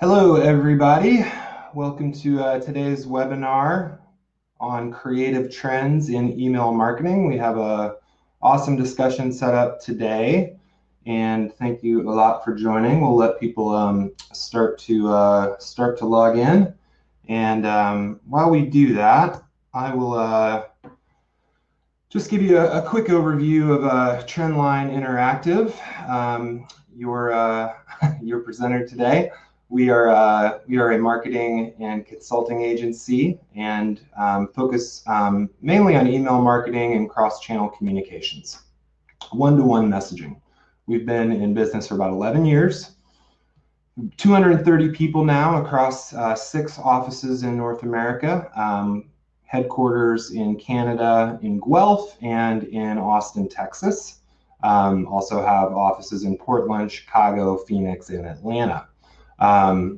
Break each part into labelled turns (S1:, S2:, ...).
S1: Hello, everybody. Welcome to today's webinar on creative trends in email marketing. We have a awesome discussion set up today, and thank you a lot for joining. We'll let people start to log in, and while we do that, I will just give you a quick overview of Trendline Interactive, your presenter today. We are a marketing and consulting agency and focus mainly on email marketing and cross-channel communications, one-to-one messaging. We've been in business for about 11 years, 230 people now across 6 offices in North America, headquarters in Canada, in Guelph, and in Austin, Texas. Also have offices in Portland, Chicago, Phoenix, and Atlanta.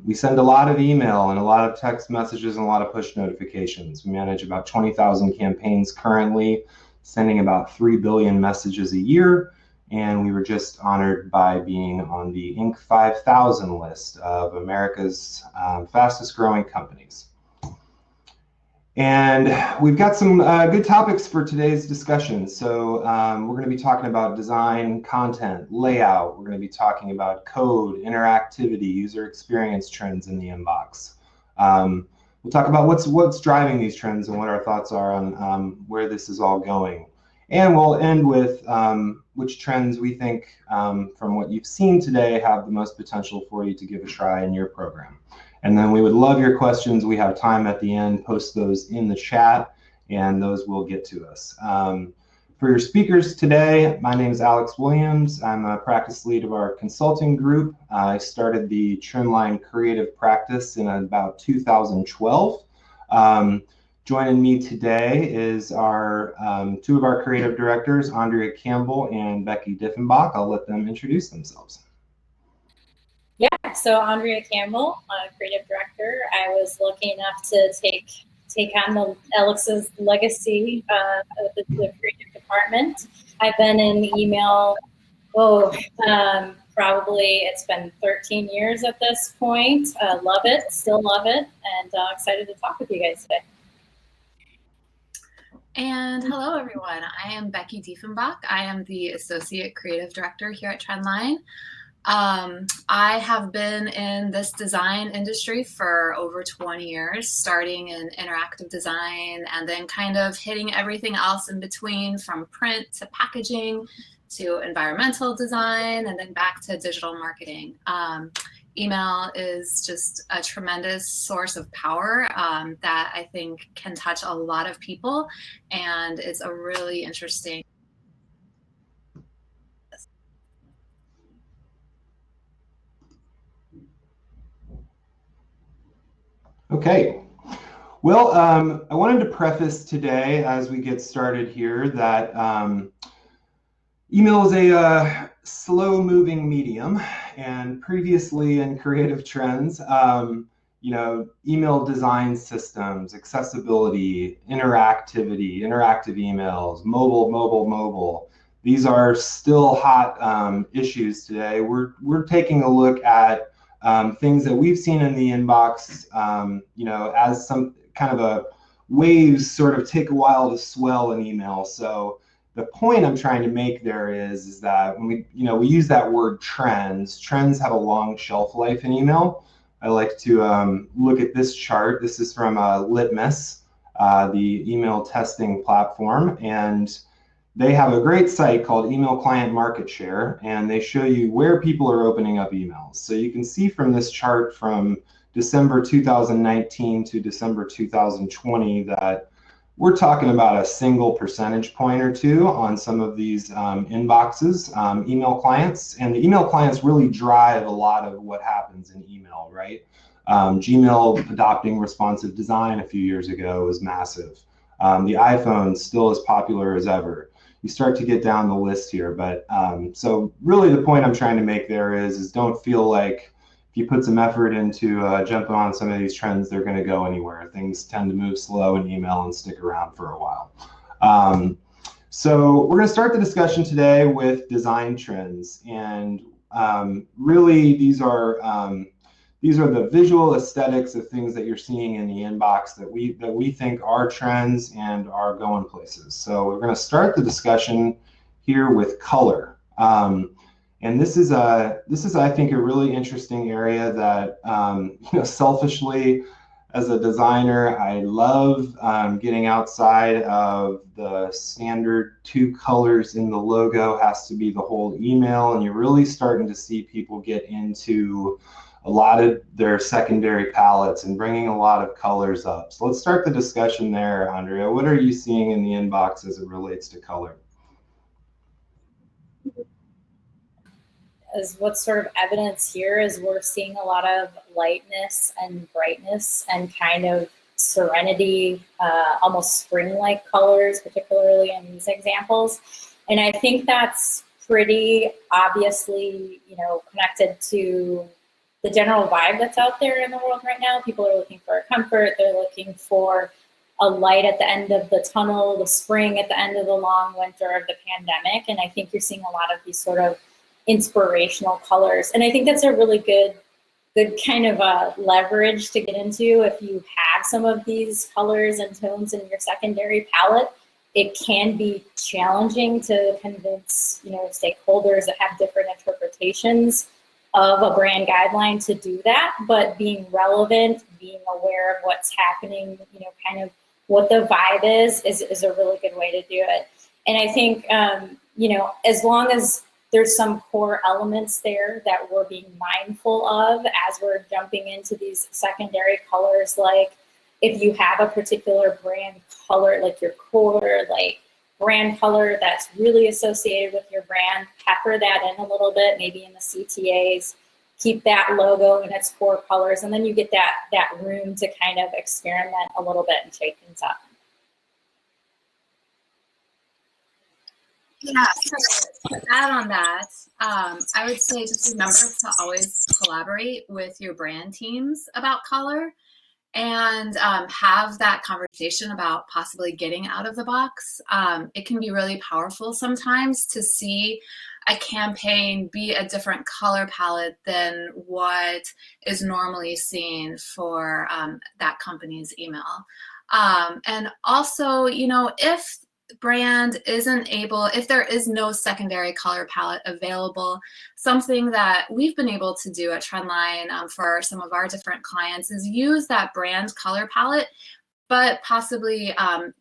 S1: We send a lot of email and a lot of text messages and a lot of push notifications. We manage about 20,000 campaigns currently, sending about 3 billion messages a year. And we were just honored by being on the Inc. 5000 list of America's fastest growing companies. And we've got some good topics for today's discussion. So we're going to be talking about design, content, layout. We're going to be talking about code, interactivity, user experience trends in the inbox. We'll talk about what's driving these trends and what our thoughts are on where this is all going. And we'll end with which trends we think, from what you've seen today, have the most potential for you to give a try in your program. And then we would love your questions. We have time at the end. Post those in the chat, and those will get to us. For your speakers today, my name is Alex Williams. I'm a practice lead of our consulting group. I started the Trendline Creative Practice in about 2012. Joining me today is our 2 of our creative directors, Andrea Campbell and Becky Diffenbach. I'll let them introduce themselves.
S2: Yeah, so Andrea Campbell, creative director. I was lucky enough to take on Alex's legacy of the creative department. I've been in email, probably it's been 13 years at this point. Love it, still love it, and excited to talk with you guys today.
S3: And hello, everyone. I am Becky Diffenbach. I am the associate creative director here at Trendline. I have been in this design industry for over 20 years, starting in interactive design and then kind of hitting everything else in between, from print to packaging to environmental design and then back to digital marketing. Email is just a tremendous source of power that I think can touch a lot of people, and it's a really interesting.
S1: Okay. Well, I wanted to preface today, as we get started here, that email is a slow-moving medium, and previously in creative trends, email design systems, accessibility, interactivity, interactive emails, mobile. These are still hot issues today. We're taking a look at things that we've seen in the inbox, as some kind of a waves sort of take a while to swell an email. So the point I'm trying to make there is that when we use that word trends have a long shelf life in email. I like to look at this chart. This is from Litmus, the email testing platform, and they have a great site called Email Client Market Share, and they show you where people are opening up emails. So you can see from this chart from December 2019 to December 2020 that we're talking about a single percentage point or two on some of these inboxes, email clients. And the email clients really drive a lot of what happens in email, right? Gmail adopting responsive design a few years ago was massive. The iPhone still as popular as ever. You start to get down the list here, but so really the point I'm trying to make there is don't feel like if you put some effort into jumping on some of these trends, they're going to go anywhere. Things tend to move slow in email and stick around for a while. So we're going to start the discussion today with design trends, and really these are these are the visual aesthetics of things that you're seeing in the inbox that we think are trends and are going places. So we're going to start the discussion here with color. And this is I think a really interesting area that selfishly, as a designer, I love getting outside of the standard 2 colors in the logo has to be the whole email, and you're really starting to see people get into a lot of their secondary palettes and bringing a lot of colors up. So let's start the discussion there, Andrea. What are you seeing in the inbox as it relates to color?
S2: As what's sort of evidence here is we're seeing a lot of lightness and brightness and kind of serenity, almost spring-like colors, particularly in these examples. And I think that's pretty obviously, connected to the general vibe that's out there in the world right now. People are looking for comfort. They're looking for a light at the end of the tunnel, the spring at the end of the long winter of the pandemic. And I think you're seeing a lot of these sort of inspirational colors. And I think that's a really good kind of leverage to get into. If you have some of these colors and tones in your secondary palette, it can be challenging to convince, stakeholders that have different interpretations of a brand guideline to do that. But being relevant, being aware of what's happening, kind of what the vibe is a really good way to do it. And I think, as long as there's some core elements there that we're being mindful of as we're jumping into these secondary colors, like if you have a particular brand color, like your core, like brand color that's really associated with your brand, pepper that in a little bit, maybe in the CTAs, keep that logo in its core colors, and then you get that room to kind of experiment a little bit and shake things up.
S3: Yeah, to add on that, I would say just remember to always collaborate with your brand teams about color and have that conversation about possibly getting out of the box. It can be really powerful sometimes to see a campaign be a different color palette than what is normally seen for that company's email. And also, if brand isn't able, if there is no secondary color palette available, something that we've been able to do at Trendline for some of our different clients is use that brand color palette, but possibly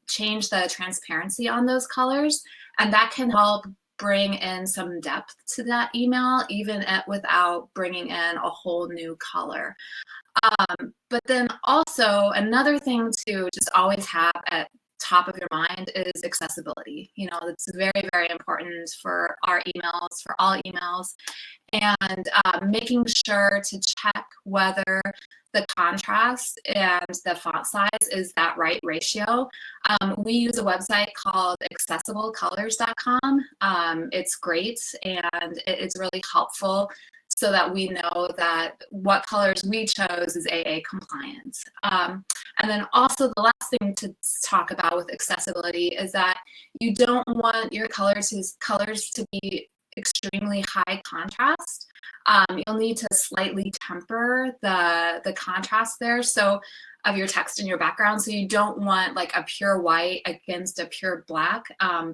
S3: change the transparency on those colors. And that can help bring in some depth to that email, even without bringing in a whole new color. But then also another thing to just always have at top of your mind is accessibility. It's very, very important for our emails, for all emails, and making sure to check whether the contrast and the font size is that right ratio. We use a website called accessiblecolors.com. It's great, and it's really helpful so that we know that what colors we chose is AA compliant. And then also the last thing to talk about with accessibility is that you don't want your colors to be extremely high contrast. You'll need to slightly temper the contrast there, so of your text in your background. So you don't want like a pure white against a pure black,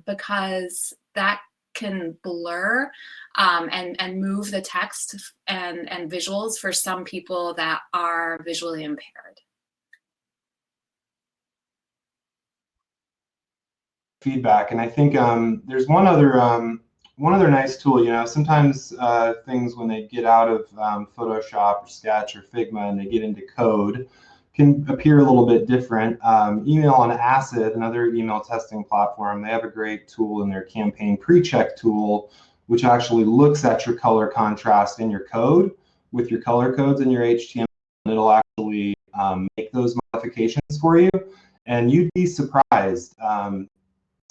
S3: because that can blur and move the text and visuals for some people that are visually impaired.
S1: Feedback, and I think there's one other nice tool. Sometimes things, when they get out of Photoshop or Sketch or Figma and they get into code, can appear a little bit different. Email on Acid, another email testing platform, they have a great tool in their campaign pre-check tool, which actually looks at your color contrast in your code with your color codes in your HTML, and it'll actually make those modifications for you. And you'd be surprised.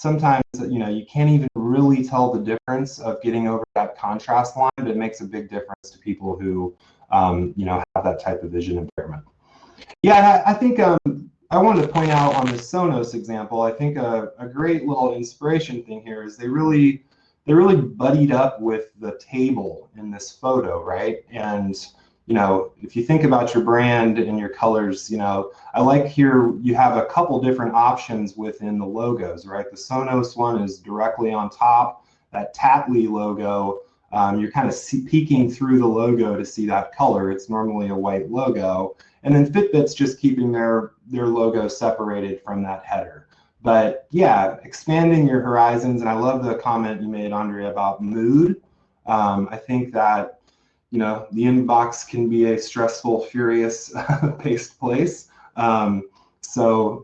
S1: Sometimes, you can't even really tell the difference of getting over that contrast line, but it makes a big difference to people who, have that type of vision impairment. Yeah, I think I wanted to point out on the Sonos example, I think a great little inspiration thing here is they really buddied up with the table in this photo, right? And if you think about your brand and your colors, I like here you have a couple different options within the logos, right? The Sonos one is directly on top. That Tattly logo, you're kind of peeking through the logo to see that color. It's normally a white logo. And then Fitbit's just keeping their logo separated from that header. But yeah, expanding your horizons. And I love the comment you made, Andrea, about mood. I think that the inbox can be a stressful, furious paced place. So,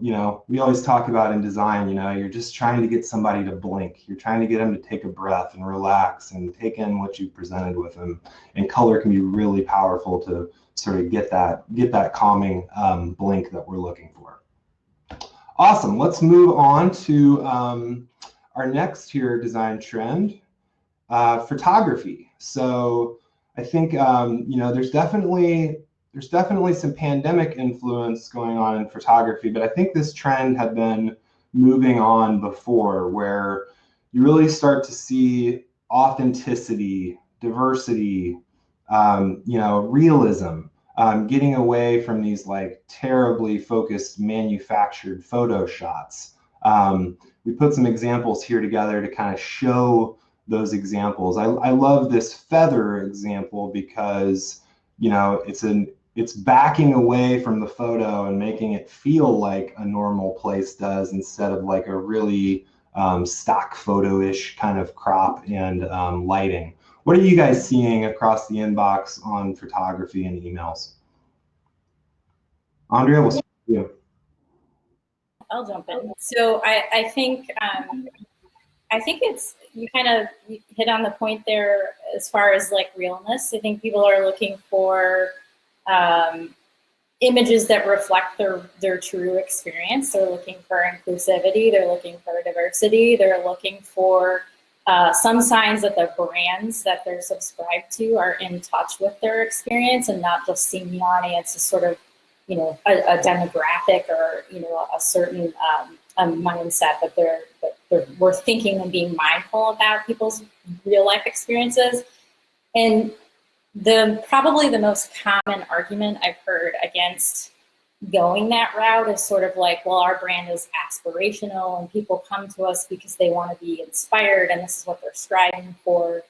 S1: we always talk about in design, you're just trying to get somebody to blink. You're trying to get them to take a breath and relax and take in what you presented with them. And color can be really powerful to sort of get that calming blink that we're looking for. Awesome. Let's move on to our next here design trend, photography. So I think there's definitely some pandemic influence going on in photography, but I think this trend had been moving on before, where you really start to see authenticity, diversity, realism, getting away from these like terribly focused manufactured photo shots. We put some examples here together to kind of show those examples. I love this feather example because it's backing away from the photo and making it feel like a normal place does, instead of like a really stock photo-ish kind of crop and lighting. What are you guys seeing across the inbox on photography and emails? Andrea, we'll start with you.
S2: I'll jump in. So I think it's, you kind of hit on the point there as far as like realness. I think people are looking for images that reflect their true experience. They're looking for inclusivity. They're looking for diversity. They're looking for some signs that the brands that they're subscribed to are in touch with their experience and not just seeing the audience as sort of, a demographic or, a certain a mindset that we're thinking and being mindful about people's real life experiences. And probably the most common argument I've heard against going that route is sort of like, well, our brand is aspirational and people come to us because they want to be inspired and this is what they're striving for,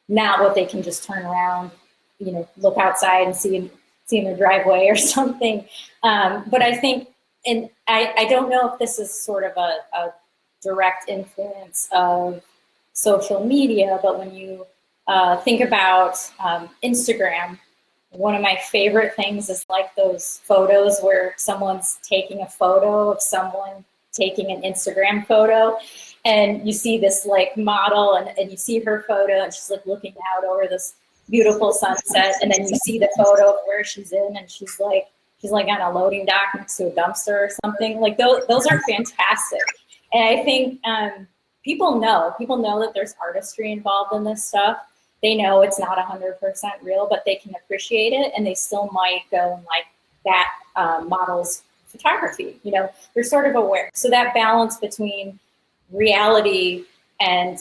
S2: not what they can just turn around, look outside and see in their driveway or something. But I think, and I don't know if this is sort of a direct influence of social media, but when you think about Instagram, one of my favorite things is like those photos where someone's taking a photo of someone taking an Instagram photo, and you see this like model and you see her photo and she's like looking out over this beautiful sunset, and then you see the photo of where she's in and she's like on a loading dock next to a dumpster or something. Like those are fantastic. And I think people know that there's artistry involved in this stuff. They know it's not 100% real, but they can appreciate it, and they still might go and like that model's photography. They're sort of aware. So that balance between reality and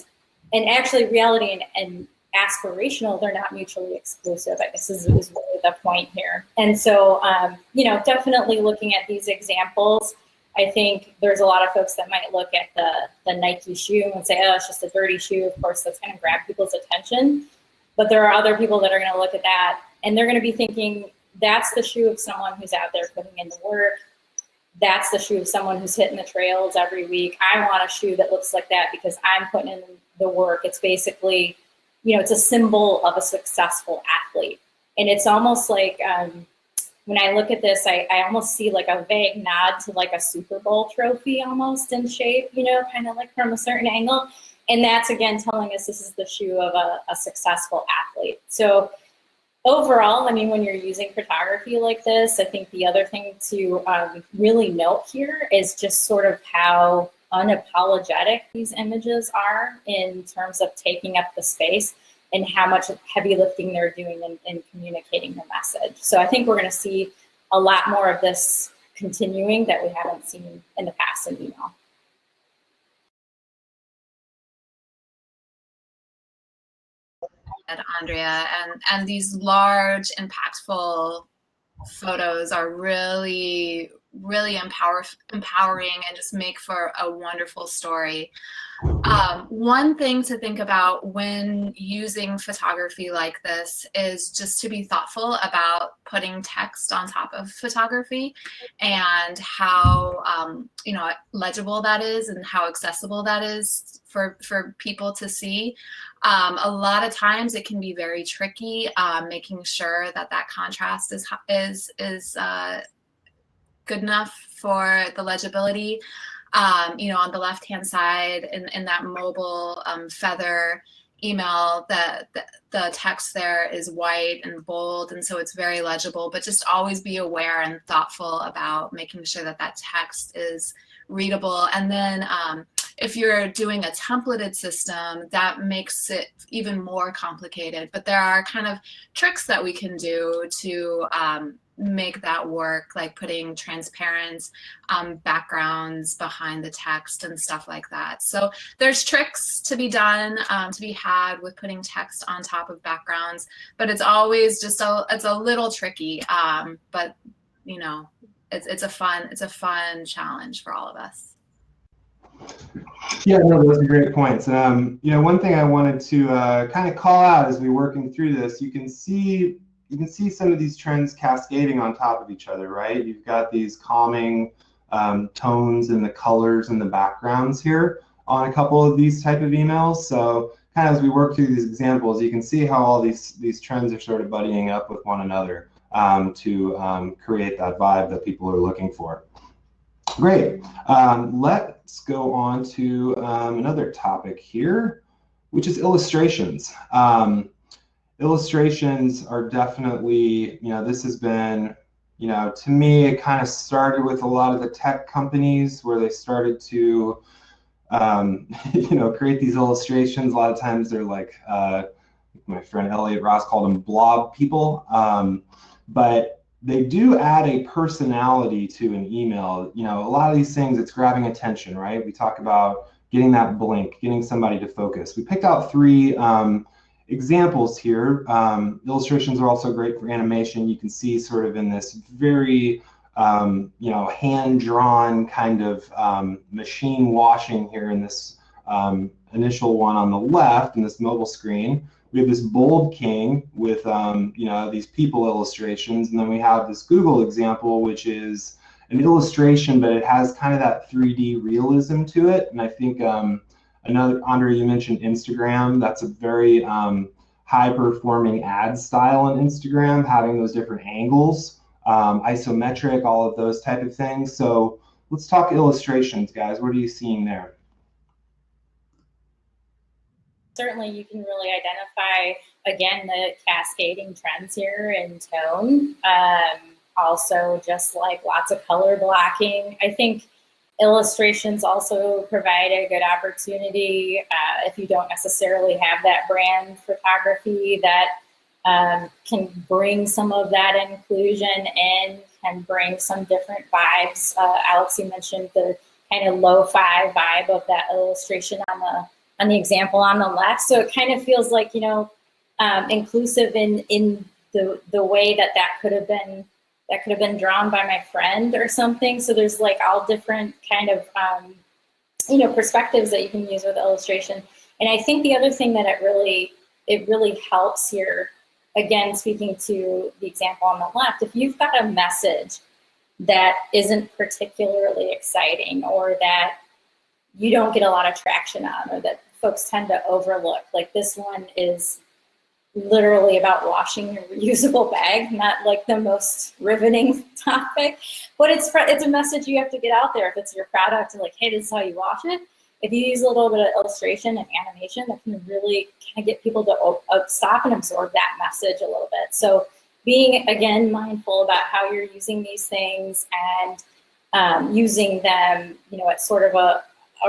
S2: actually reality and aspirational, they're not mutually exclusive, I guess is really the point here. And so, definitely looking at these examples, I think there's a lot of folks that might look at the Nike shoe and say, oh, it's just a dirty shoe. Of course, that's going to grab people's attention. But there are other people that are going to look at that and they're going to be thinking, that's the shoe of someone who's out there putting in the work. That's the shoe of someone who's hitting the trails every week. I want a shoe that looks like that because I'm putting in the work. It's basically, it's a symbol of a successful athlete. And it's almost like, when I look at this, I almost see like a vague nod to like a Super Bowl trophy almost in shape, kind of like from a certain angle. And that's, again, telling us this is the shoe of a successful athlete. So overall, when you're using photography like this, I think the other thing to really note here is just sort of how unapologetic these images are in terms of taking up the space and how much heavy lifting they're doing in communicating the message. So I think we're going to see a lot more of this continuing that we haven't seen in the past in email.
S3: Andrea, and these large, impactful photos are really empowering and just make for a wonderful story. One thing to think about when using photography like this is just to be thoughtful about putting text on top of photography and how legible that is and how accessible that is for people to see. A lot of times it can be very tricky making sure that contrast is good enough for the legibility. On the left-hand side in that mobile feather email, the text there is white and bold, and so it's very legible, but just always be aware and thoughtful about making sure that text is readable. And then if you're doing a templated system, that makes it even more complicated, but there are kind of tricks that we can do to make that work, like putting transparent backgrounds behind the text and stuff like that. So there's tricks to be done, to be had with putting text on top of backgrounds, but it's always just it's a little tricky. But it's a fun challenge for all of us.
S1: Yeah, no, those are great points. One thing I wanted to kind of call out as we're working through this, you can see some of these trends cascading on top of each other, right? You've got these calming tones and the colors and the backgrounds here on a couple of these type of emails. So kind of as we work through these examples, you can see how all these trends are sort of buddying up with one another to create that vibe that people are looking for. Great. Let's go on to another topic here, which is illustrations. Illustrations are definitely, this has been, to me, it kind of started with a lot of the tech companies where they started to, create these illustrations. A lot of times they're like, my friend Elliot Ross called them blob people. But they do add a personality to an email. A lot of these things, it's grabbing attention, right? We talk about getting that blink, getting somebody to focus. We picked out 3 examples here. Illustrations are also great for animation. You can see sort of in this very, hand-drawn kind of machine washing here in this initial one on the left in this mobile screen. We have this bold king with, these people illustrations. And then we have this Google example, which is an illustration, but it has kind of that 3D realism to it. And I think Andrea, you mentioned Instagram. That's a very high-performing ad style on Instagram, having those different angles, isometric, all of those type of things. So let's talk illustrations, guys. What are you seeing there?
S2: Certainly, you can really identify, again, the cascading trends here in tone. Also, just like lots of color blocking. I think illustrations also provide a good opportunity if you don't necessarily have that brand photography that can bring some of that inclusion in, can bring some different vibes. Alex, you mentioned the kind of lo-fi vibe of that illustration on the example on the left. So it kind of feels like, inclusive in the way that could have been drawn by my friend or something. So there's like all different kind of, perspectives that you can use with illustration. And I think the other thing that it really helps here, again, speaking to the example on the left, if you've got a message that isn't particularly exciting or that you don't get a lot of traction on or that folks tend to overlook, like this one is literally about washing your reusable bag, not like the most riveting topic, but it's a message you have to get out there if it's your product, like, hey, this is how you wash it. If you use a little bit of illustration and animation, that can really kind of get people to stop and absorb that message a little bit. So being, again, mindful about how you're using these things and using them, at sort of a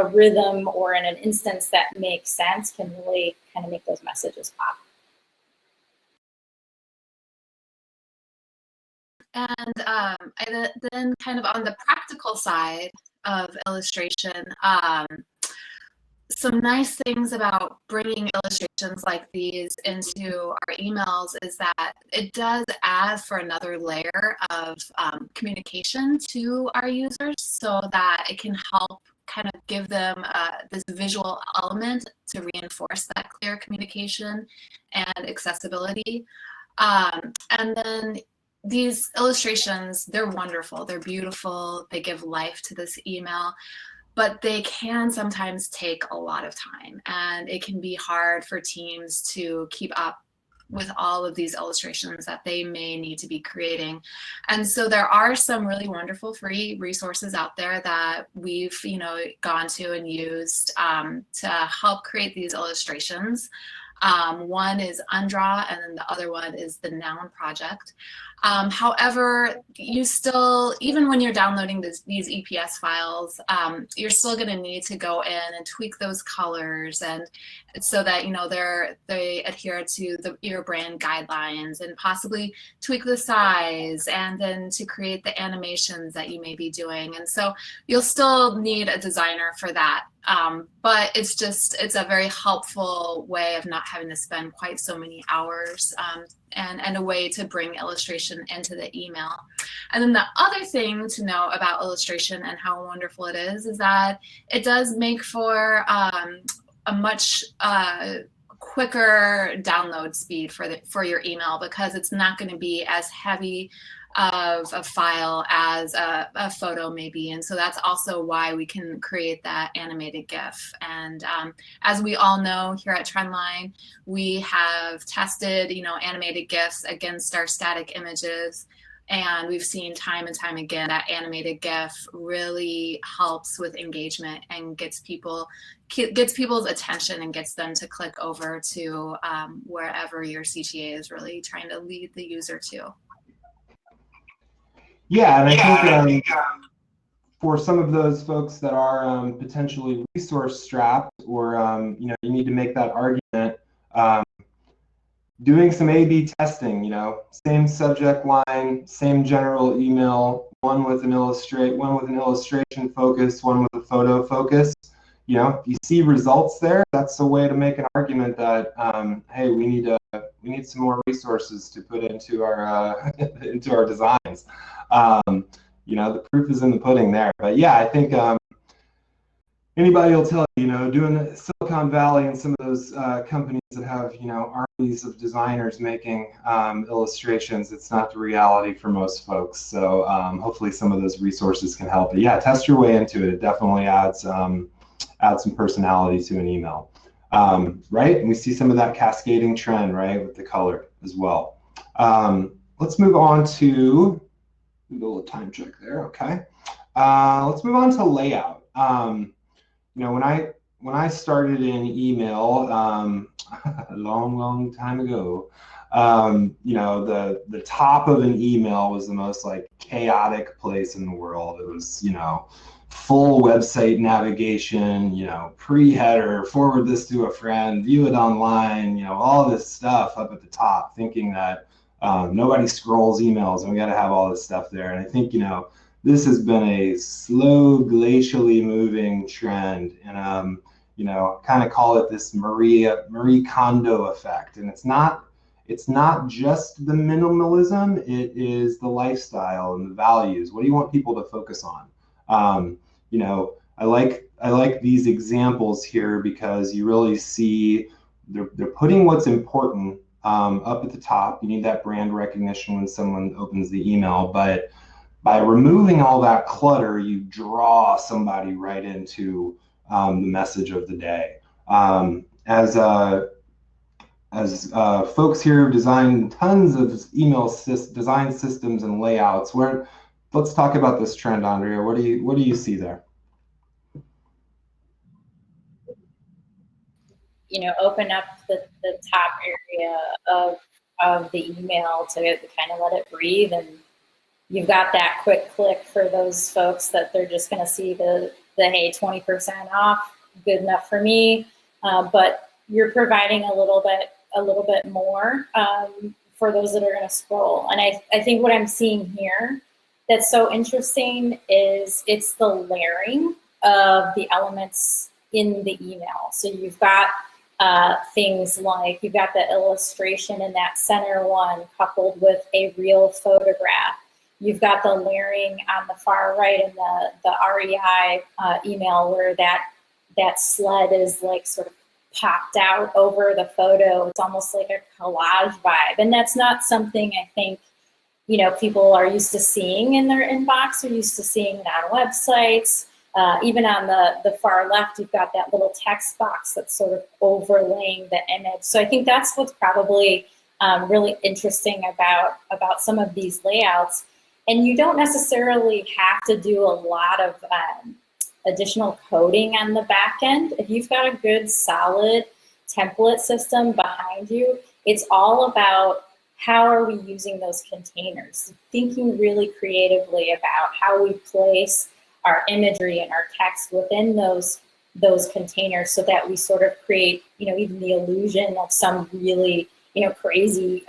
S2: rhythm or in an instance that makes sense can really kind of make those messages pop.
S3: And then kind of on the practical side of illustration, some nice things about bringing illustrations like these into our emails is that it does add for another layer of communication to our users, so that it can help kind of give them this visual element to reinforce that clear communication and accessibility. And then these illustrations, they're wonderful, they're beautiful, they give life to this email, but they can sometimes take a lot of time, and it can be hard for teams to keep up with all of these illustrations that they may need to be creating. And so there are some really wonderful free resources out there that we've gone to and used to help create these illustrations. One is Undraw, and then the other one is the Noun Project. However, you still, even when you're downloading these EPS files, you're still going to need to go in and tweak those colors, and so that they adhere to your brand guidelines, and possibly tweak the size, and then to create the animations that you may be doing. And so you'll still need a designer for that. But it's a very helpful way of not having to spend quite so many hours, and a way to bring illustration into the email. And then the other thing to know about illustration and how wonderful it is that it does make for a much quicker download speed for your email, because it's not going to be as heavy of a file as a photo maybe. And so that's also why we can create that animated GIF. And as we all know, here at Trendline, we have tested animated GIFs against our static images, and we've seen time and time again that animated GIF really helps with engagement and gets people's attention and gets them to click over to wherever your CTA is really trying to lead the user to.
S1: Yeah, and I think for some of those folks that are potentially resource strapped, or you need to make that argument, doing some A/B testing, same subject line, same general email, one with an illustration focus, one with a photo focus. If you see results there, that's a way to make an argument that hey, we need some more resources to put into our into our designs. The proof is in the pudding there. But yeah, I think anybody will tell you, doing Silicon Valley and some of those companies that have, armies of designers making illustrations, it's not the reality for most folks. So hopefully some of those resources can help. But yeah, test your way into it. It definitely adds some personality to an email, right? And we see some of that cascading trend, right, with the color as well. Let's move on to a little time check there. Okay. Let's move on to layout. When I started in email a long time ago, the top of an email was the most chaotic place in the world. It was full website navigation, pre-header, forward this to a friend, view it online, all this stuff up at the top, thinking that nobody scrolls emails and we got to have all this stuff there. And I think this has been a slow, glacially moving trend, and kind of call it this Marie Kondo effect. And it's not just the minimalism; it is the lifestyle and the values. What do you want people to focus on? I like these examples here because you really see they're putting what's important up at the top. You need that brand recognition when someone opens the email, but by removing all that clutter, you draw somebody right into the message of the day. As folks here have designed tons of email design systems and layouts, let's talk about this trend, Andrea. What do you see there?
S2: Open up the top area of the email to kind of let it breathe, and you've got that quick click for those folks that they're just going to see the hey, 20% off, good enough for me. But you're providing a little bit more for those that are going to scroll. And I think what I'm seeing here that's so interesting is it's the layering of the elements in the email. So you've got things like you've got the illustration in that center one coupled with a real photograph. You've got the layering on the far right in the REI email where that sled is like sort of popped out over the photo. It's almost like a collage vibe. And that's not something I think, you know, people are used to seeing in their inbox or used to seeing it on websites. Even on the far left, you've got that little text box that's sort of overlaying the image. So I think that's what's probably really interesting about some of these layouts. And you don't necessarily have to do a lot of additional coding on the back end. If you've got a good, solid template system behind you, it's all about how are we using those containers, thinking really creatively about how we place our imagery and our text within those containers so that we sort of create, you know, even the illusion of some really, you know, crazy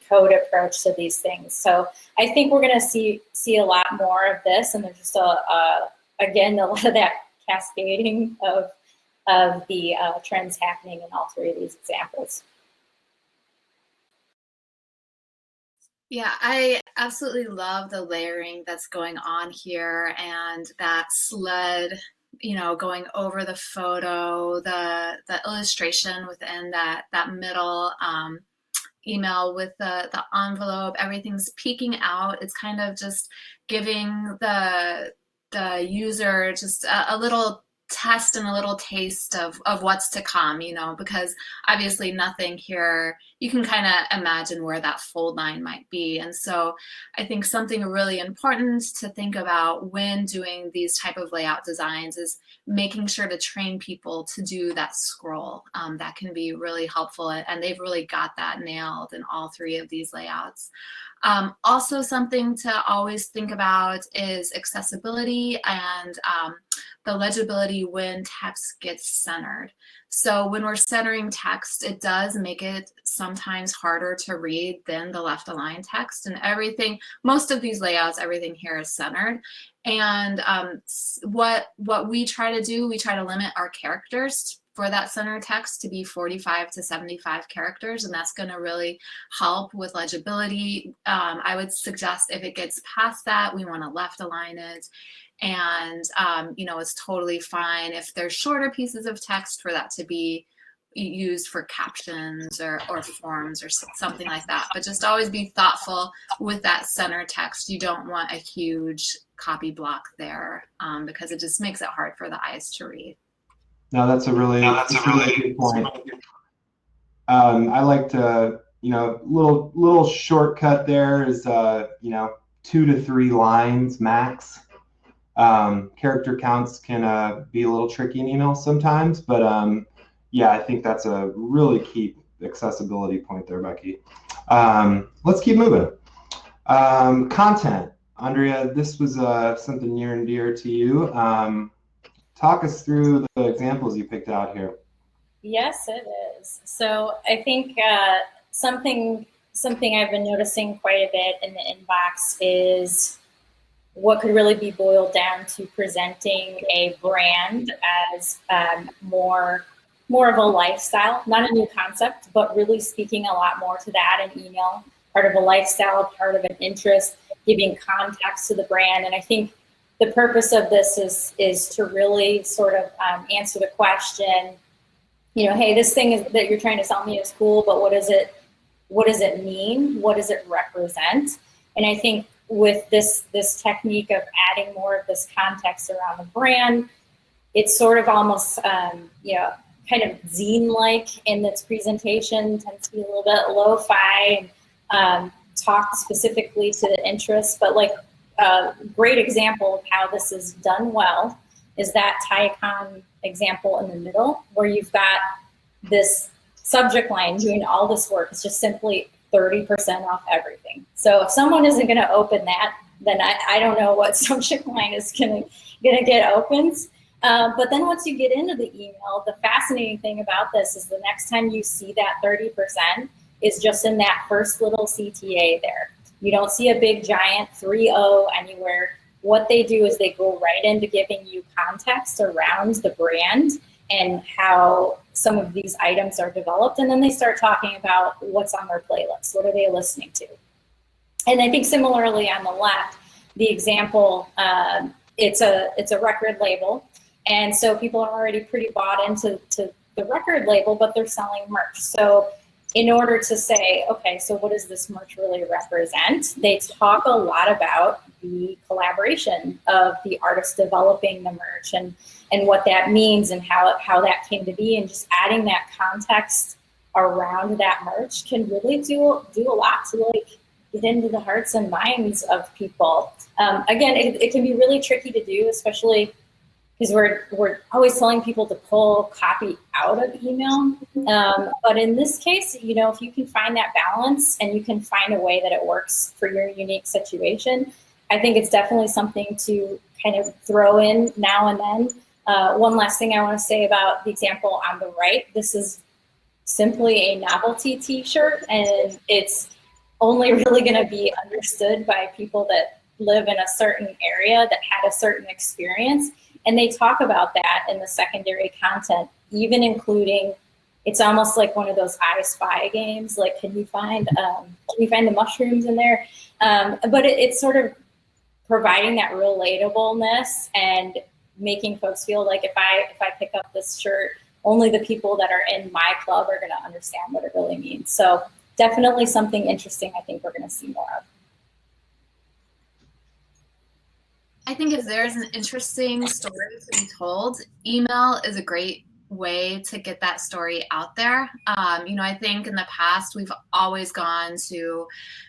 S2: code approach to these things. So I think we're going to see a lot more of this, and there's just again a lot of that cascading of the trends happening in all three of these examples.
S3: Yeah, I absolutely love the layering that's going on here, and that sled, you know, going over the photo, the illustration within that middle email with the envelope, everything's peeking out. It's kind of just giving the user just a little test and a little taste of what's to come, you know, because obviously nothing here, you can kind of imagine where that fold line might be. And so I think something really important to think about when doing these type of layout designs is making sure to train people to do that scroll. That can be really helpful, and they've really got that nailed in all three of these layouts. Also, something to always think about is accessibility and the legibility when text gets centered. So when we're centering text, it does make it sometimes harder to read than the left aligned text, and everything, most of these layouts, everything here is centered. And what we try to do, we try to limit our characters for that center text to be 45 to 75 characters, and that's going to really help with legibility. I would suggest if it gets past that, we want to left align it. And, you know, it's totally fine if there's shorter pieces of text for that to be used for captions or forms or something like that. But just always be thoughtful with that center text. You don't want a huge copy block there because it just makes it hard for the eyes to read.
S1: No, that's a really good point. I like to, you know, little shortcut there is, you know, 2 to 3 lines max. Character counts can be a little tricky in emails sometimes, but yeah, I think that's a really key accessibility point there, Becky. Let's keep moving. Content. Andrea, this was something near and dear to you. Talk us through the examples you picked out here.
S2: Yes, it is. So I think something I've been noticing quite a bit in the inbox is what could really be boiled down to presenting a brand as more of a lifestyle, not a new concept, but really speaking a lot more to that in email, part of a lifestyle, part of an interest, giving context to the brand. And I think the purpose of this is to really sort of answer the question, you know, hey, this thing that you're trying to sell me is cool, but what does it mean? What does it represent? And I think with this technique of adding more of this context around the brand, it's sort of almost, you know, kind of zine-like in its presentation, tends to be a little bit lo-fi and talk specifically to the interests. But like a great example of how this is done well is that Tycon example in the middle, where you've got this subject line doing all this work. It's just simply 30% off everything. So if someone isn't going to open that, then I don't know what subject line is going to get opened. But then once you get into the email, the fascinating thing about this is the next time you see that 30% is just in that first little CTA there. You don't see a big giant 3.0 anywhere. What they do is they go right into giving you context around the brand and how some of these items are developed. And then they start talking about what's on their playlist, what are they listening to. And I think similarly on the left, the example, it's a record label. And so people are already pretty bought into the record label, but they're selling merch. So in order to say, okay, so what does this merch really represent? They talk a lot about the collaboration of the artist developing the merch and what that means and how that came to be, and just adding that context around that merch can really do a lot to like get into the hearts and minds of people. Again, it can be really tricky to do, especially because we're always telling people to pull copy out of email. But in this case, you know, if you can find that balance and you can find a way that it works for your unique situation, I think it's definitely something to kind of throw in now and then. One last thing I want to say about the example on the right, this is simply a novelty t-shirt, and it's only really going to be understood by people that live in a certain area that had a certain experience. And they talk about that in the secondary content, even including, it's almost like one of those I Spy games, like can you find the mushrooms in there? But it's sort of providing that relatableness and making folks feel like if I pick up this shirt, only the people that are in my club are going to understand what it really means. So definitely something interesting I think we're going to see more of.
S3: I think if there's an interesting story to be told, email is a great way to get that story out there. You know, I think in the past we've always gone to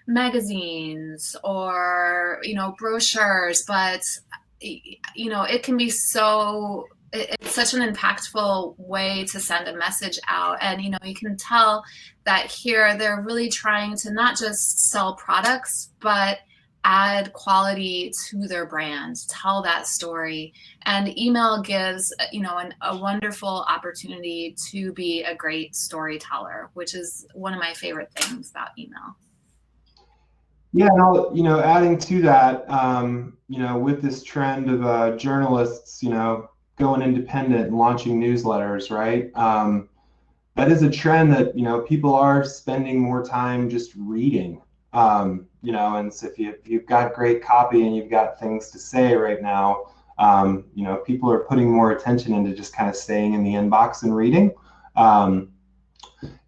S3: magazines or, you know, brochures, but, you know, it can be so, it's such an impactful way to send a message out. And, you know, you can tell that here they're really trying to not just sell products, but add quality to their brand, tell that story. And email gives, you know, a wonderful opportunity to be a great storyteller, which is one of my favorite things about email.
S1: Yeah, and you know, adding to that, you know, with this trend of journalists, you know, going independent and launching newsletters, right? That is a trend that, you know, people are spending more time just reading. You know, and so if you've got great copy and you've got things to say right now, you know, people are putting more attention into just kind of staying in the inbox and reading.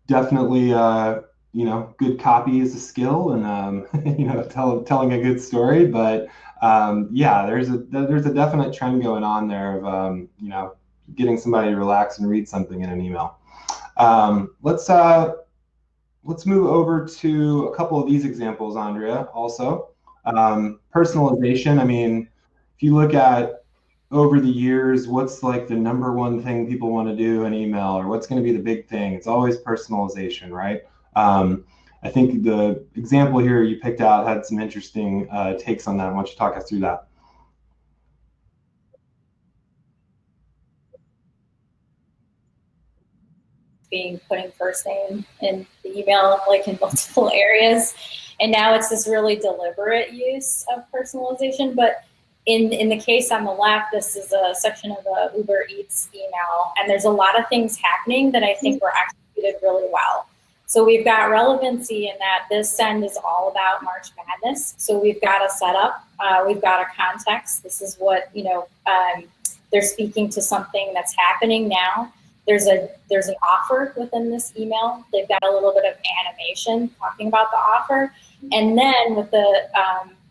S1: Definitely, you know, good copy is a skill, and you know, telling a good story. But yeah, there's a definite trend going on there of you know, getting somebody to relax and read something in an email. Let's move over to a couple of these examples, Andrea, also. Personalization, I mean, if you look at over the years, what's like the #1 thing people want to do in email, or what's going to be the big thing? It's always personalization, right? I think the example here you picked out had some interesting takes on that. Why don't you talk us through that?
S2: Putting first name in the email, like in multiple areas. And now it's this really deliberate use of personalization. But in the case on the left, this is a section of the Uber Eats email. And there's a lot of things happening that I think were executed really well. So we've got relevancy in that this send is all about March Madness. So we've got a setup, we've got a context. This is what, you know, they're speaking to something that's happening now. There's an offer within this email. They've got a little bit of animation talking about the offer. And then with the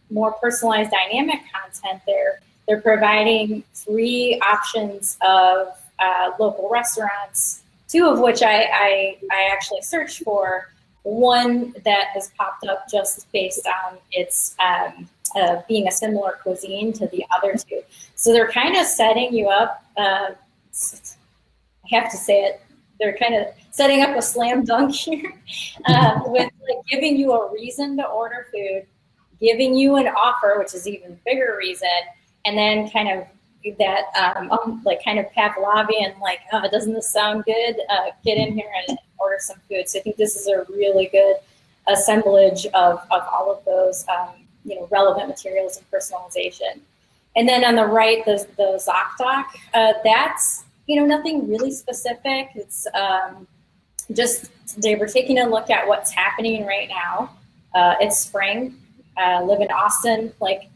S2: more personalized dynamic content, they're providing 3 options of local restaurants, 2 of which I actually searched for. One that has popped up just based on its being a similar cuisine to the other 2. So they're kind of setting you up. I have to say it, they're kind of setting up a slam dunk here with like giving you a reason to order food, giving you an offer, which is even bigger reason, and then kind of that like kind of Pavlovian, like, oh, doesn't this sound good? Get in here and order some food. So I think this is a really good assemblage of all of those you know, relevant materials and personalization. And then on the right, the ZocDoc, that's nothing really specific. It's just they were taking a look at what's happening right now. It's spring. Live in Austin, like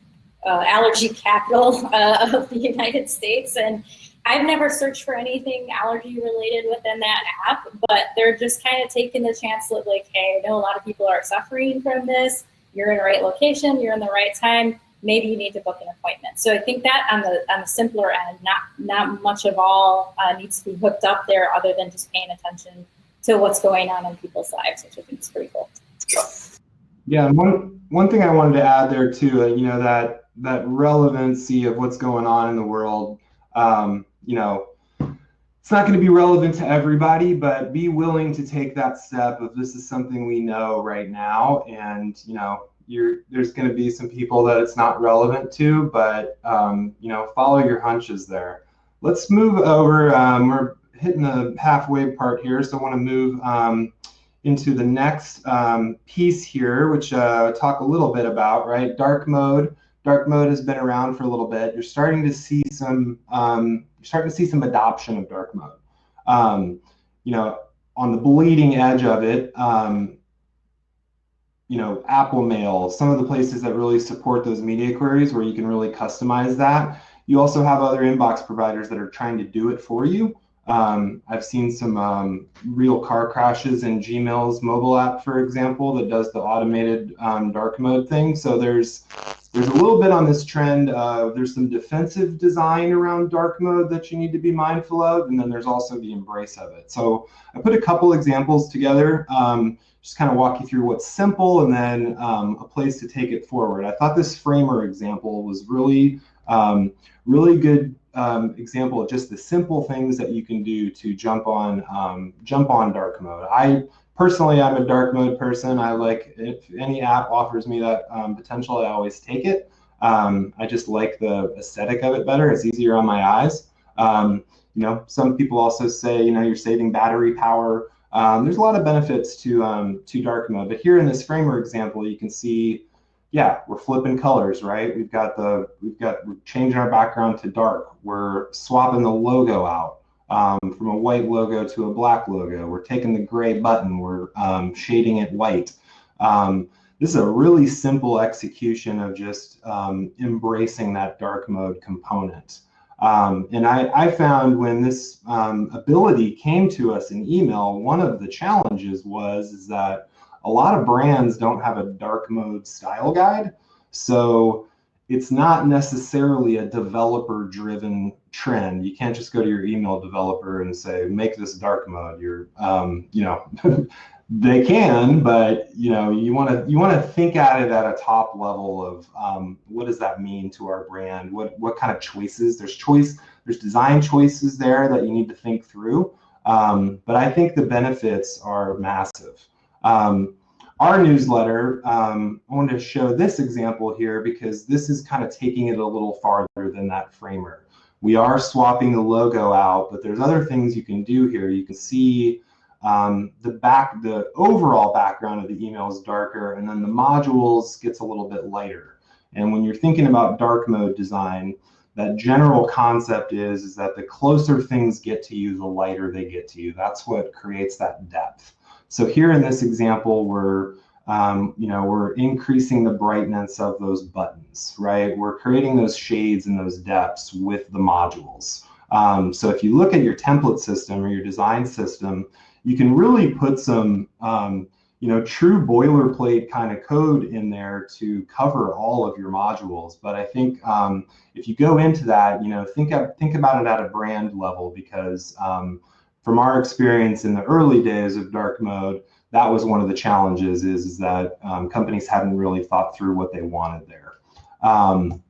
S2: allergy capital of the United States, and I've never searched for anything allergy related within that app, but they're just kind of taking the chance that, like, hey, I know a lot of people are suffering from this. You're in the right location, you're in the right time. Maybe you need to book an appointment. So I think that on the simpler end, not much of all needs to be hooked up there, other than just paying attention to what's going on in people's lives, which I think is pretty cool.
S1: Yeah, and one thing I wanted to add there too, that relevancy of what's going on in the world. It's not going to be relevant to everybody, but be willing to take that step of this is something we know right now, and there's going to be some people that it's not relevant to, but follow your hunches there. Let's move over. We're hitting the halfway part here, so I want to move into the next piece here, which talk a little bit about, right? Dark mode. Dark mode has been around for a little bit. You're starting to see some adoption of dark mode. On the bleeding edge of it, Apple Mail, some of the places that really support those media queries where you can really customize that. You also have other inbox providers that are trying to do it for you. I've seen some real car crashes in Gmail's mobile app, for example, that does the automated dark mode thing. So there's a little bit on this trend. There's some defensive design around dark mode that you need to be mindful of, and then there's also the embrace of it. So I put a couple examples together, just kind of walk you through what's simple, and then a place to take it forward. I thought this framer example was really good example of just the simple things that you can do to jump on dark mode. Personally, I'm a dark mode person. I like, if any app offers me that potential, I always take it. I just like the aesthetic of it better. It's easier on my eyes. Some people also say, you're saving battery power. There's a lot of benefits to dark mode. But here in this framer example, you can see, yeah, we're flipping colors, right? We're changing our background to dark. We're swapping the logo out. From a white logo to a black logo. We're taking the gray button, we're shading it white. This is a really simple execution of just embracing that dark mode component. And I found when this ability came to us in email, one of the challenges is that a lot of brands don't have a dark mode style guide. So it's not necessarily a developer-driven trend. You can't just go to your email developer and say, make this dark mode. They can, but you want to think at it at a top level of what does that mean to our brand? What kind of choices? There's design choices there that you need to think through. But I think the benefits are massive. Our newsletter, I wanted to show this example here because this is kind of taking it a little farther than that framer. We are swapping the logo out, but there's other things you can do here. You can see the overall background of the email is darker, and then the modules gets a little bit lighter. And when you're thinking about dark mode design, that general concept is that the closer things get to you, the lighter they get to you. That's what creates that depth. So here in this example, we're increasing the brightness of those buttons, right? We're creating those shades and those depths with the modules. So if you look at your template system or your design system, you can really put some true boilerplate kind of code in there to cover all of your modules. But I think if you go into that, think about it at a brand level, because from our experience in the early days of dark mode, that was one of the challenges is that companies hadn't really thought through what they wanted there. And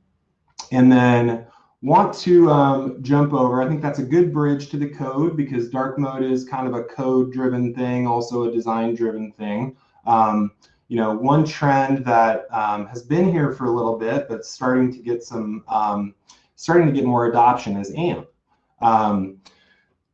S1: then want to jump over, I think that's a good bridge to the code, because dark mode is kind of a code-driven thing, also a design-driven thing. One trend that has been here for a little bit, but starting to get more adoption is AMP.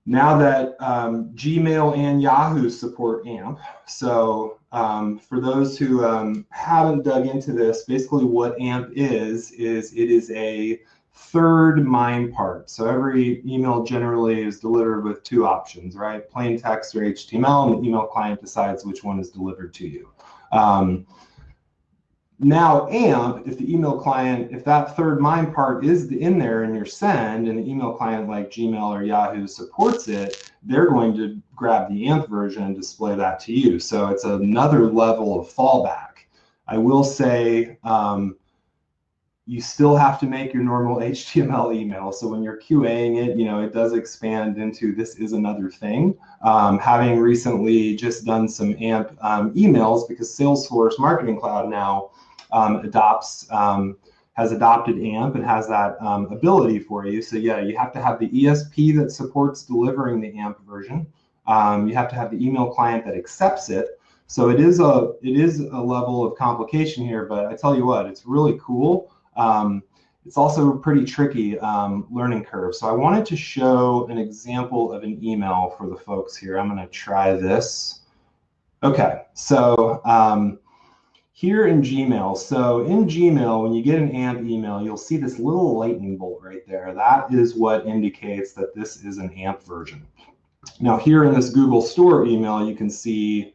S1: Now that Gmail and Yahoo support AMP, so for those who haven't dug into this, basically what AMP is it is a third MIME part. So every email generally is delivered with two options, right? Plain text or HTML, and the email client decides which one is delivered to you. Now AMP, if the email client, if that third MIME part is in there in your send, and the email client like Gmail or Yahoo supports it, they're going to grab the AMP version and display that to you. So it's another level of fallback. I will say you still have to make your normal HTML email. So when you're QAing it, it does expand into this is another thing. Having recently just done some AMP emails, because Salesforce Marketing Cloud now has adopted AMP and has that ability for you. So yeah, you have to have the ESP that supports delivering the AMP version. You have to have the email client that accepts it. So it is a level of complication here, but I tell you what, it's really cool. It's also a pretty tricky learning curve. So I wanted to show an example of an email for the folks here. I'm going to try this. Okay, so here in Gmail. So in Gmail, when you get an AMP email, you'll see this little lightning bolt right there. That is what indicates that this is an AMP version. Now here in this Google Store email, you can see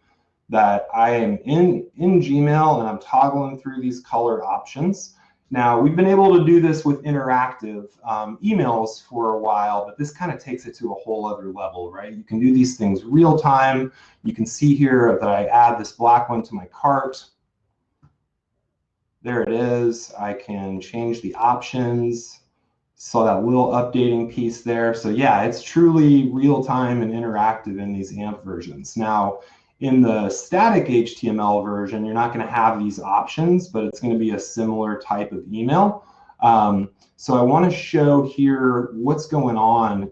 S1: that I am in Gmail and I'm toggling through these color options. Now, we've been able to do this with interactive emails for a while, but this kind of takes it to a whole other level, right? You can do these things real time. You can see here that I add this black one to my cart. There it is. I can change the options. Saw that little updating piece there. So yeah, it's truly real time and interactive in these AMP versions. Now, in the static HTML version, you're not going to have these options, but it's going to be a similar type of email. So I want to show here what's going on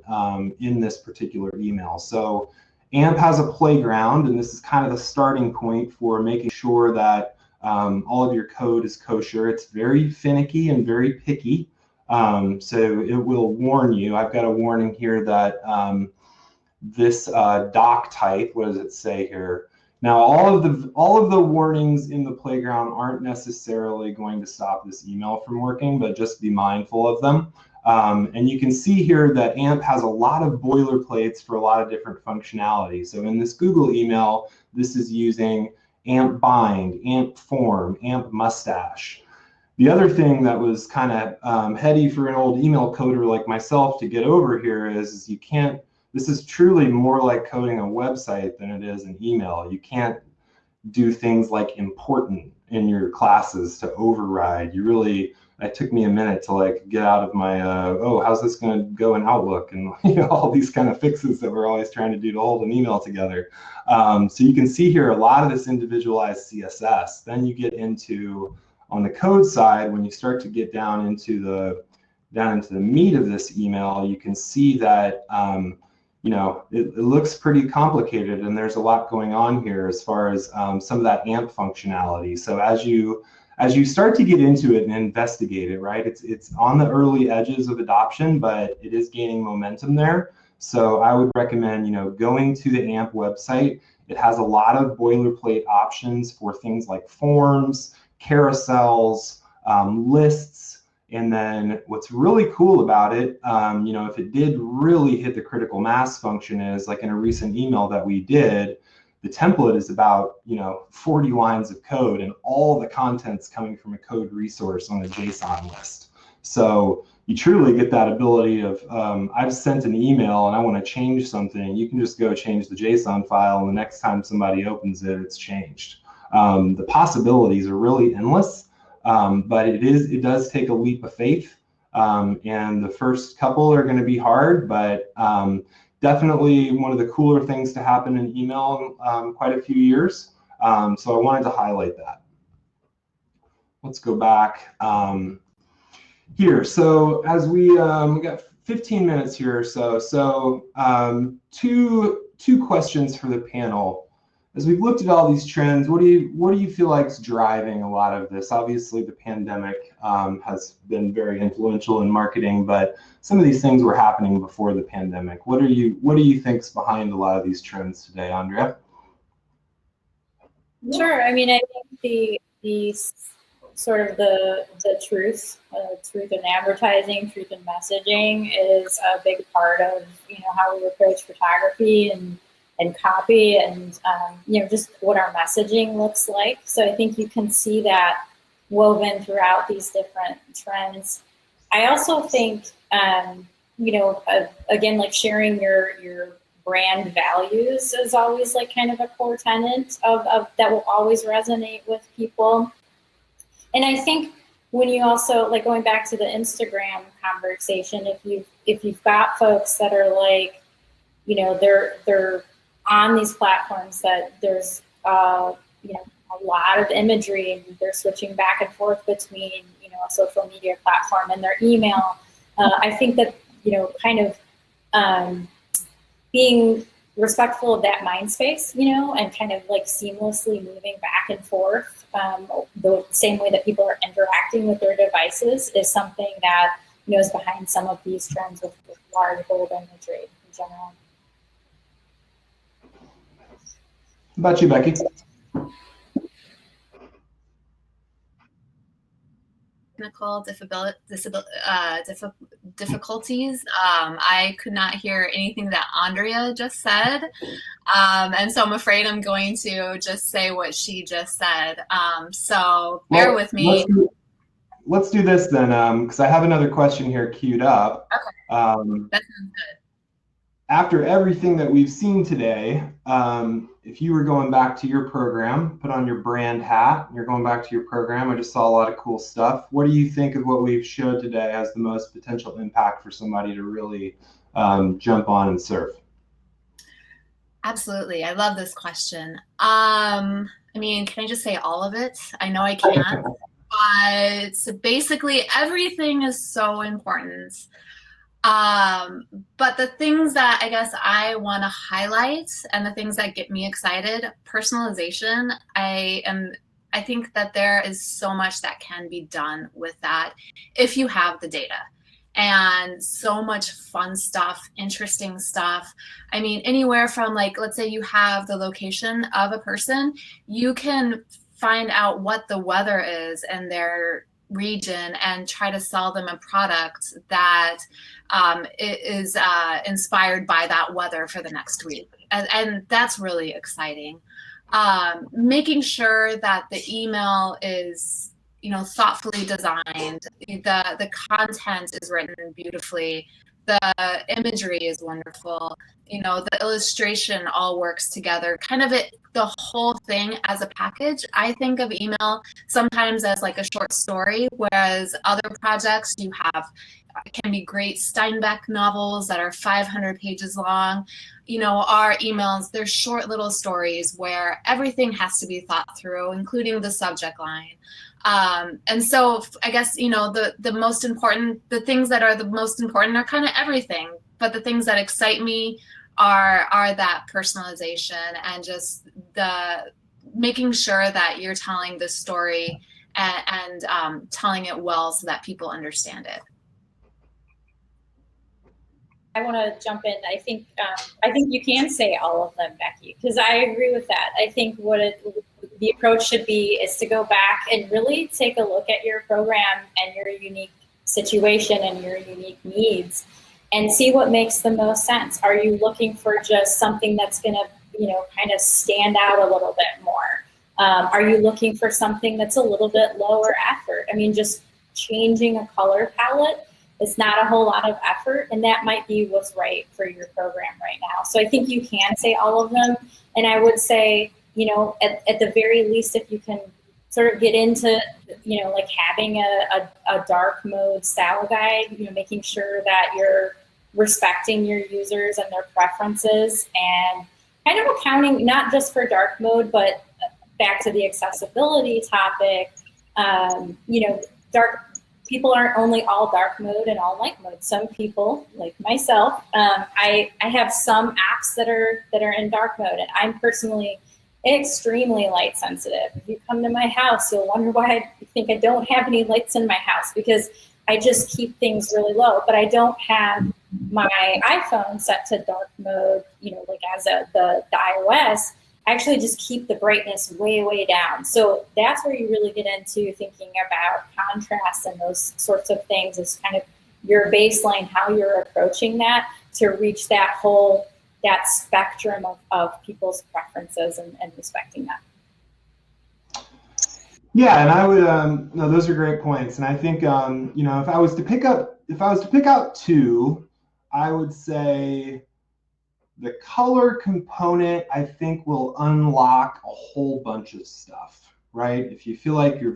S1: in this particular email. So AMP has a playground, and this is kind of the starting point for making sure that all of your code is kosher. It's very finicky and very picky. So it will warn you. I've got a warning here that this doc type, what does it say here? Now, all of the warnings in the playground aren't necessarily going to stop this email from working, but just be mindful of them. And you can see here that AMP has a lot of boilerplates for a lot of different functionality. So in this Google email, this is using AMP bind, AMP form, AMP mustache. The other thing that was kind of heady for an old email coder like myself to get over here is you can't. This is truly more like coding a website than it is an email. You can't do things like important in your classes to override. It took me a minute to like get out of my, how's this going to go in Outlook, and all these kind of fixes that we're always trying to do to hold an email together. So you can see here a lot of this individualized CSS. Then you get into, on the code side, when you start to get down into the meat of this email, you can see that it looks pretty complicated, and there's a lot going on here as far as some of that AMP functionality. So as you start to get into it and investigate it, right, it's on the early edges of adoption, but it is gaining momentum there. So I would recommend going to the AMP website. It has a lot of boilerplate options for things like forms, carousels, lists. And then what's really cool about it, if it did really hit the critical mass function, is like in a recent email that we did, the template is about 40 lines of code, and all the content's coming from a code resource on a JSON list. So you truly get that ability of, I've sent an email and I want to change something. You can just go change the JSON file, and the next time somebody opens it, it's changed. The possibilities are really endless. But it does take a leap of faith, and the first couple are going to be hard, but definitely one of the cooler things to happen in email in quite a few years. So I wanted to highlight that. Let's go back here. So as we got 15 minutes here or so. So two questions for the panel. As we've looked at all these trends, what do you feel like is driving a lot of this? Obviously, the pandemic has been very influential in marketing, but some of these things were happening before the pandemic. What do you think's behind a lot of these trends today, Andrea?
S2: Sure. I mean, I think the sort of the truth in advertising, truth in messaging is a big part of, how we approach photography and copy and, just what our messaging looks like. So I think you can see that woven throughout these different trends. I also think, again, like sharing your brand values is always like kind of a core tenet of that will always resonate with people. And I think when you also, like going back to the Instagram conversation, if you've got folks that are like, they're on these platforms that there's a lot of imagery and they're switching back and forth between a social media platform and their email. I think that kind of being respectful of that mind space, and kind of like seamlessly moving back and forth the same way that people are interacting with their devices is something that is behind some of these trends with large, bold imagery in general.
S1: How about you, Becky?
S3: Technical difficulties. I could not hear anything that Andrea just said. And so I'm afraid I'm going to just say what she just said. So bear with me.
S1: Let's do this then, because I have another question here queued up.
S3: Okay. That sounds good.
S1: After everything that we've seen today, if you were going back to your program, put on your brand hat, and you're going back to your program, I just saw a lot of cool stuff. What do you think of what we've showed today has the most potential impact for somebody to really jump on and surf?
S3: Absolutely. I love this question. I mean, can I just say all of it? I know I can't, but basically everything is so important. But the things that I guess I want to highlight and the things that get me excited, personalization, I think that there is so much that can be done with that if you have the data. And so much fun stuff, interesting stuff. I mean, anywhere from like, let's say you have the location of a person, you can find out what the weather is in their region and try to sell them a product that is inspired by that weather for the next week. And that's really exciting. Making sure that the email is thoughtfully designed, the content is written beautifully, the imagery is wonderful, the illustration all works together, kind of the whole thing as a package. I think of email sometimes as like a short story, whereas other projects can be great Steinbeck novels that are 500 pages long. Our emails, they're short little stories where everything has to be thought through, including the subject line. And so I guess, the most important, the things that are the most important are kind of everything, but the things that excite me are that personalization and just the making sure that you're telling the story and telling it well so that people understand it.
S2: I want to jump in. I think you can say all of them, Becky, because I agree with that. I think the approach should be is to go back and really take a look at your program and your unique situation and your unique needs and see what makes the most sense. Are you looking for just something that's going to, kind of stand out a little bit more? Are you looking for something that's a little bit lower effort? I mean, just changing a color palette is not a whole lot of effort, and that might be what's right for your program right now. So I think you can say all of them, and I would say, at the very least, if you can sort of get into, like having a dark mode style guide, making sure that you're respecting your users and their preferences and kind of accounting not just for dark mode, but back to the accessibility topic, people aren't only all dark mode and all light mode. Some people, like myself, I have some apps that are in dark mode, and I'm personally extremely light sensitive. If you come to my house, you'll wonder why I think I don't have any lights in my house, because I just keep things really low. But I don't have my iPhone set to dark mode, like as the iOS. I actually just keep the brightness way, way down. So that's where you really get into thinking about contrast and those sorts of things, is kind of your baseline, how you're approaching that to reach that spectrum of people's preferences and respecting that.
S1: Yeah, and I would no, those are great points. And I think if I was to pick out two, I would say the color component, I think, will unlock a whole bunch of stuff, right? If you feel like your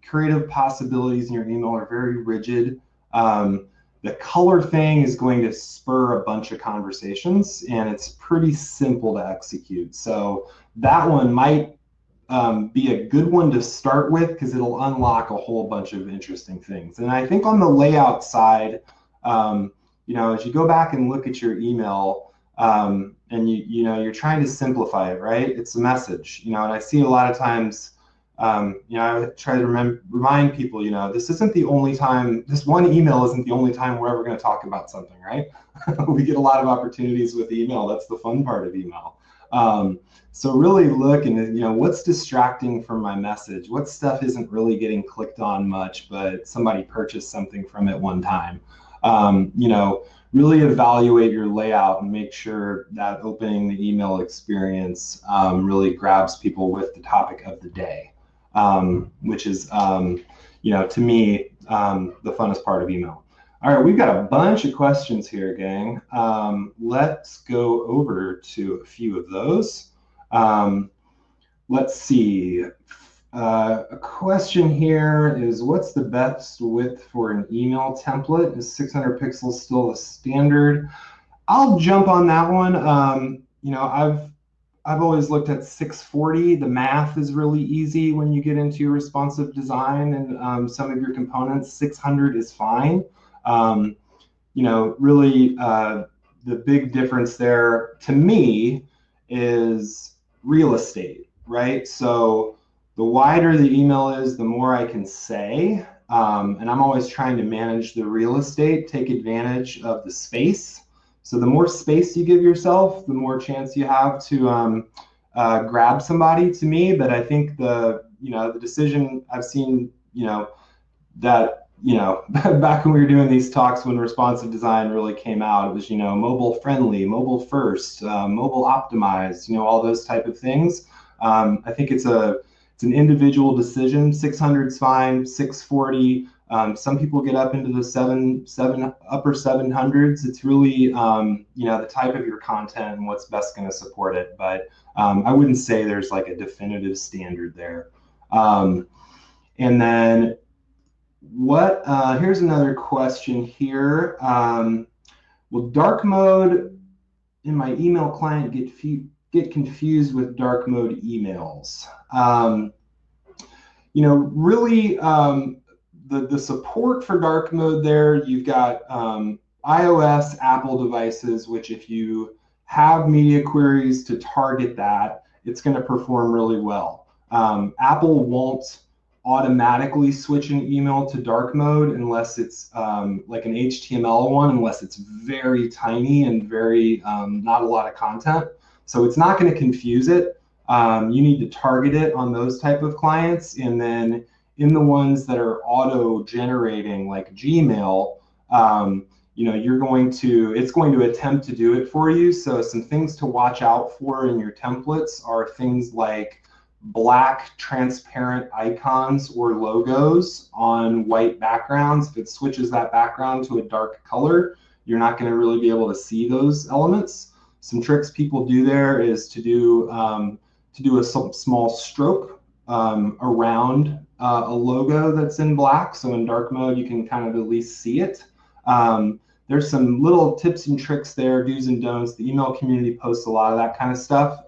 S1: creative possibilities in your email are very rigid, the color thing is going to spur a bunch of conversations, and it's pretty simple to execute. So that one might be a good one to start with, because it'll unlock a whole bunch of interesting things. And I think on the layout side, as you go back and look at your email, and you're trying to simplify it, right? It's a message, and I see a lot of times, I try to remind people, this isn't the only time, this one email isn't the only time we're ever going to talk about something, right? We get a lot of opportunities with email. That's the fun part of email. So really look and, what's distracting from my message? What stuff isn't really getting clicked on much, but somebody purchased something from it one time? Really evaluate your layout and make sure that opening the email experience really grabs people with the topic of the day, which is, to me, the funnest part of email. All right, we've got a bunch of questions here, gang. Let's go over to a few of those. Let's see. A question here is, what's the best width for an email template? Is 600 pixels still the standard? I'll jump on that one. I've always looked at 640. The math is really easy when you get into your responsive design and some of your components. 600 is fine. Really the big difference there to me is real estate, right? So the wider the email is, the more I can say. And I'm always trying to manage the real estate, take advantage of the space. So the more space you give yourself, the more chance you have to grab somebody, to me. But I think the decision I've seen, that, back when we were doing these talks, when responsive design really came out, it was, mobile friendly, mobile first, mobile optimized, all those type of things. I think it's an individual decision. 600 is fine, 640. Some people get up into the upper 700s. It's really, the type of your content and what's best going to support it. But I wouldn't say there's like a definitive standard there. And then here's another question here. Will dark mode in my email client get confused with dark mode emails? Really, the support for dark mode there, you've got iOS, Apple devices, which if you have media queries to target that, it's going to perform really well. Apple won't automatically switch an email to dark mode unless it's like an HTML one, unless it's very tiny and very not a lot of content. So it's not going to confuse it. You need to target it on those type of clients, and then in the ones that are auto-generating, like Gmail, it's going to attempt to do it for you. So some things to watch out for in your templates are things like black transparent icons or logos on white backgrounds. If it switches that background to a dark color, you're not going to really be able to see those elements. Some tricks people do there is to do a small stroke around a logo that's in black. So in dark mode, you can kind of at least see it. There's some little tips and tricks there, do's and don'ts. The email community posts a lot of that kind of stuff.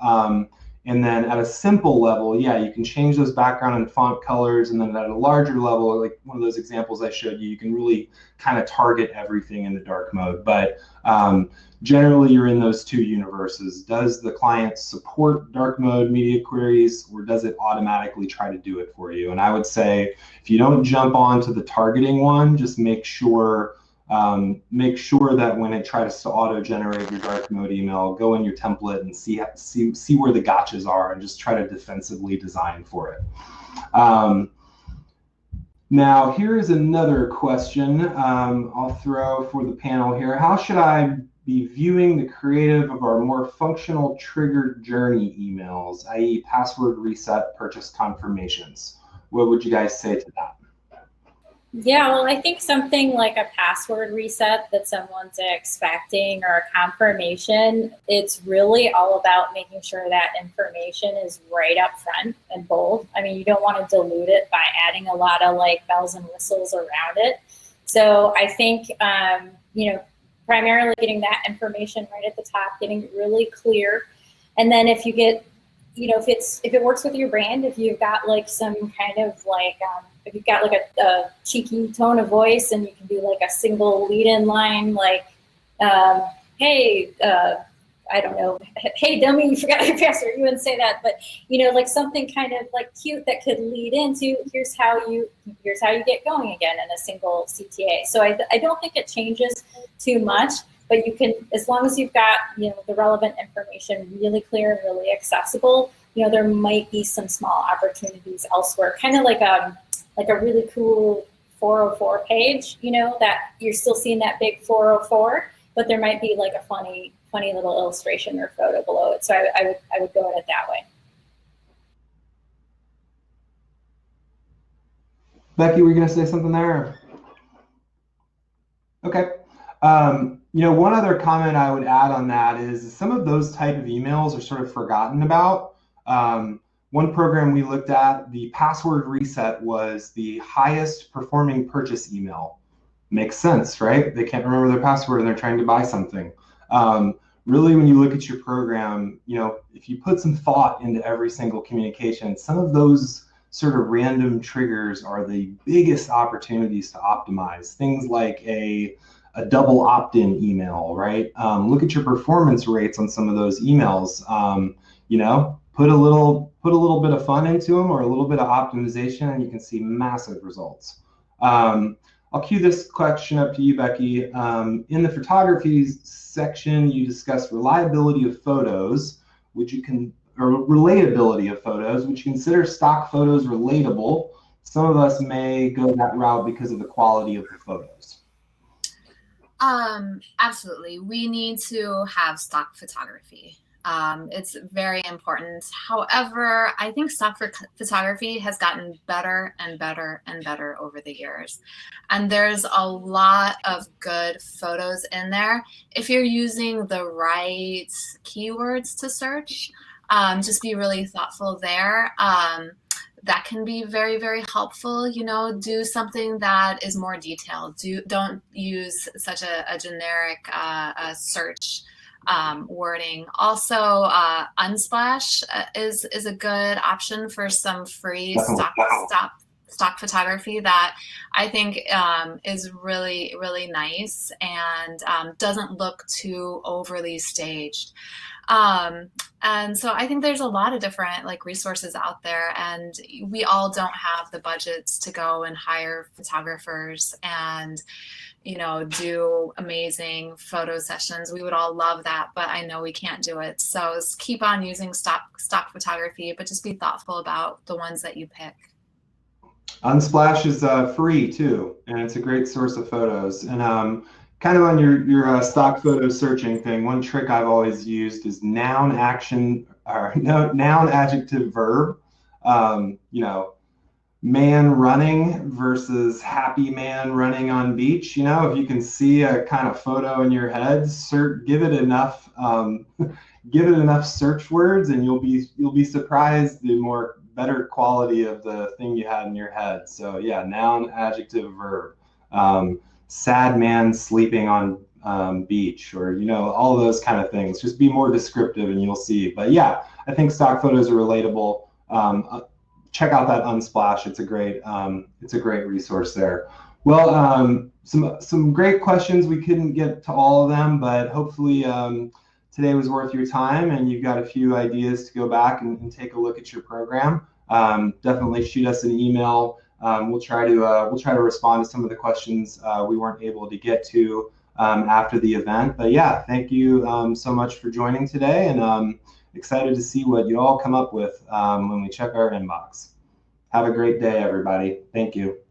S1: And then at a simple level, yeah, you can change those background and font colors. And then at a larger level, like one of those examples I showed you, you can really kind of target everything in the dark mode. But generally, you're in those two universes. Does the client support dark mode media queries, or does it automatically try to do it for you? And I would say, if you don't jump onto the targeting one, just make sure Make sure that when it tries to auto-generate your dark mode email, go in your template and see where the gotchas are and just try to defensively design for it. Now, here's another question I'll throw for the panel here. How should I be viewing the creative of our more functional triggered journey emails, i.e. password reset, purchase confirmations? What would you guys say to that?
S2: Yeah, well, I think something like a password reset that someone's expecting or a confirmation, it's really all about making sure that information is right up front and bold. I mean, you don't want to dilute it by adding a lot of like bells and whistles around it. So I think, primarily getting that information right at the top, getting it really clear. And then if you get, if it works with your brand, if you've got like some kind of like, if you've got like a cheeky tone of voice and you can do like a single lead-in line, like, hey, I don't know, hey dummy, you forgot your password. You wouldn't say that, but like something kind of like cute that could lead into here's how you get going again in a single CTA. So I don't think it changes too much, but you can, as long as you've got the relevant information really clear and really accessible, there might be some small opportunities elsewhere, kind of like a really cool 404 page, that you're still seeing that big 404, but there might be like a funny little illustration or photo below it. So I would go at it that way.
S1: Becky, were you going to say something there? Okay. One other comment I would add on that is some of those type of emails are sort of forgotten about. One program we looked at, the password reset was the highest performing purchase email. Makes sense, right? They can't remember their password and they're trying to buy something. Really, when you look at your program, if you put some thought into every single communication, some of those sort of random triggers are the biggest opportunities to optimize. Things like a double opt-in email, right? Look at your performance rates on some of those emails. Put a little bit of fun into them or a little bit of optimization, and you can see massive results. I'll cue this question up to you, Becky. In the photography section, you discussed reliability of photos, or relatability of photos. Would you consider stock photos relatable? Some of us may go that route because of the quality of the photos.
S3: Absolutely. We need to have stock photography. It's very important. However, I think stock photography has gotten better and better and better over the years. And there's a lot of good photos in there. If you're using the right keywords to search, just be really thoughtful there. That can be very, very helpful. Do something that is more detailed. Don't use such a generic search wording. Also, Unsplash is a good option for some free stock photography that I think is really, really nice and doesn't look too overly staged. And so I think there's a lot of different resources out there, and we all don't have the budgets to go and hire photographers and do amazing photo sessions. We would all love that, but I know we can't do it. So keep on using stock photography, but just be thoughtful about the ones that you pick.
S1: Unsplash is free too, and it's a great source of photos. And kind of on your stock photo searching thing, one trick I've always used is noun, adjective, verb. Man running versus happy man running on beach. If you can see a kind of photo in your head, give it enough search words, and you'll be surprised the better quality of the thing you had in your head. So yeah, noun, adjective, verb. Sad man sleeping on beach, or all of those kind of things. Just be more descriptive and you'll see. But yeah, I think stock photos are relatable. Check out that Unsplash. It's a great resource there. Well, some great questions. We couldn't get to all of them, but hopefully today was worth your time and you've got a few ideas to go back and take a look at your program. Definitely shoot us an email we'll try to respond to some of the questions we weren't able to get to after the event. But yeah, thank you so much for joining today, and excited to see what you all come up with when we check our inbox. Have a great day, everybody. Thank you.